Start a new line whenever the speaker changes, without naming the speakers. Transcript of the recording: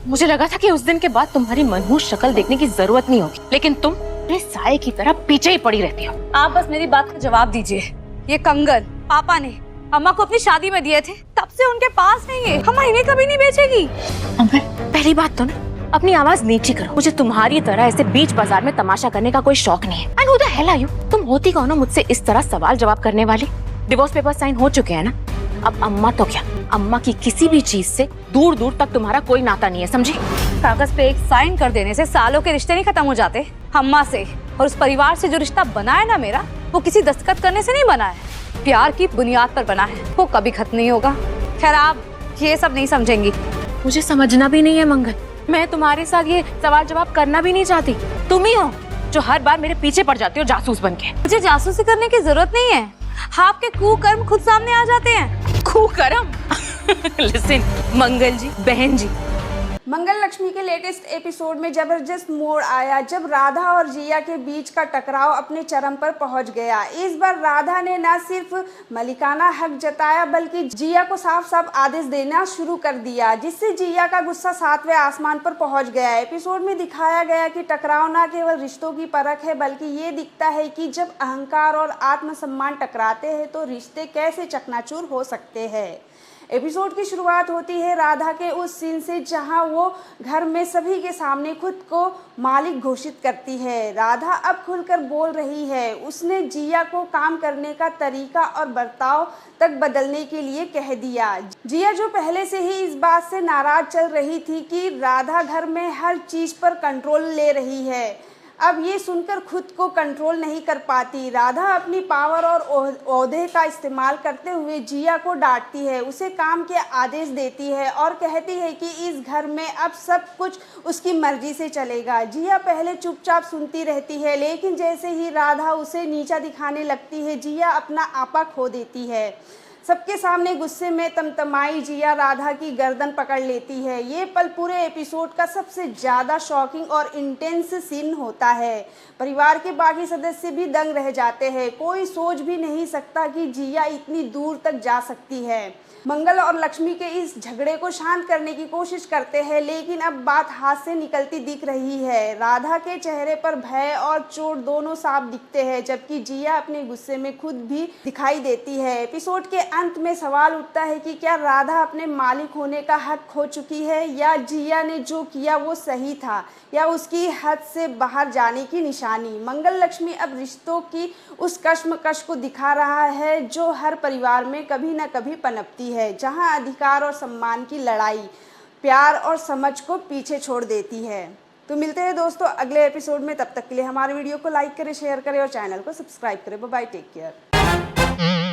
मुझे लगा था कि उस दिन के बाद तुम्हारी मनहूस शक्ल देखने की जरूरत नहीं होगी, लेकिन तुम अपने साए की तरह पीछे ही पड़ी रहती हो।
आप बस मेरी बात का जवाब दीजिए। ये कंगन पापा ने अम्मा को अपनी शादी में दिए थे, तब से उनके पास नहीं है। अम्मा इन्हें कभी नहीं बेचेगी।
अंकल, पहली बात तो ना अपनी आवाज नीची करो। मुझे तुम्हारी तरह ऐसे बीच बाजार में तमाशा करने का कोई शौक नहीं है। And who the hell are you? तुम होती कौन हो मुझसे इस तरह सवाल जवाब करने वाली? डिवोर्स पेपर साइन हो चुके हैं ना? अब अम्मा तो क्या, अम्मा की किसी भी चीज से दूर दूर तक तुम्हारा कोई नाता नहीं है, समझी?
कागज पे एक साइन कर देने से सालों के रिश्ते नहीं खत्म हो जाते। अम्मा से और उस परिवार से जो रिश्ता बना है ना मेरा, वो किसी दस्तखत करने से नहीं बना है, प्यार की बुनियाद पर बना है। वो कभी खत्म नहीं होगा। खैर आप ये सब नहीं समझेंगी।
मुझे समझना भी नहीं है मंगल। मैं तुम्हारे साथ ये सवाल जवाब करना भी नहीं चाहती। तुम ही हो जो हर बार मेरे पीछे पड़ जाती हो जासूस बनके।
मुझे जासूसी करने की जरूरत नहीं है। आपके कुकर्म खुद सामने आ जाते हैं।
कुकर्म? लिसन मंगल जी, बहन जी,
मंगल लक्ष्मी के लेटेस्ट एपिसोड में जबरदस्त मोड़ आया जब राधा और जिया के बीच का टकराव अपने चरम पर पहुंच गया। इस बार राधा ने न सिर्फ मलिकाना हक जताया बल्कि जिया को साफ साफ आदेश देना शुरू कर दिया, जिससे जिया का गुस्सा 7वें आसमान पर पहुंच गया। एपिसोड में दिखाया गया कि टकराव न केवल रिश्तों की परख है बल्कि ये दिखता है कि जब अहंकार और आत्मसम्मान टकराते हैं तो रिश्ते कैसे चकनाचूर हो सकते हैं। एपिसोड की शुरुआत होती है राधा के उस सीन से जहां वो घर में सभी के सामने खुद को मालिक घोषित करती है। राधा अब खुलकर बोल रही है। उसने जिया को काम करने का तरीका और बर्ताव तक बदलने के लिए कह दिया। जिया जो पहले से ही इस बात से नाराज चल रही थी कि राधा घर में हर चीज पर कंट्रोल ले रही है, अब ये सुनकर खुद को कंट्रोल नहीं कर पाती। राधा अपनी पावर और ओहदे का इस्तेमाल करते हुए जिया को डांटती है, उसे काम के आदेश देती है और कहती है कि इस घर में अब सब कुछ उसकी मर्जी से चलेगा। जिया पहले चुपचाप सुनती रहती है, लेकिन जैसे ही राधा उसे नीचा दिखाने लगती है जिया अपना आपा खो देती है। सबके सामने गुस्से में तमतमाई जिया राधा की गर्दन पकड़ लेती है। ये पल पूरे एपिसोड का सबसे ज़्यादा शॉकिंग और इंटेंस सीन होता है। परिवार के बाकी सदस्य भी दंग रह जाते हैं। कोई सोच भी नहीं सकता कि जिया इतनी दूर तक जा सकती है। मंगल और लक्ष्मी के इस झगड़े को शांत करने की कोशिश करते हैं, लेकिन अब बात हाथ से निकलती दिख रही है। राधा के चेहरे पर भय और चोट दोनों साफ दिखते हैं, जबकि जिया अपने गुस्से में खुद भी दिखाई देती है। एपिसोड के अंत में सवाल उठता है कि क्या राधा अपने मालिक होने का हक खो चुकी है, या जिया ने जो किया वो सही था, या उसकी हद से बाहर जाने की निशानी। मंगल लक्ष्मी अब रिश्तों की उस कश्मकश को दिखा रहा है जो हर परिवार में कभी न कभी पनपती है, जहां अधिकार और सम्मान की लड़ाई प्यार और समझ को पीछे छोड़ देती है। तो मिलते हैं दोस्तों अगले एपिसोड में। तब तक के लिए हमारे वीडियो को लाइक करें, शेयर करें और चैनल को सब्सक्राइब करें। Bye bye, take care.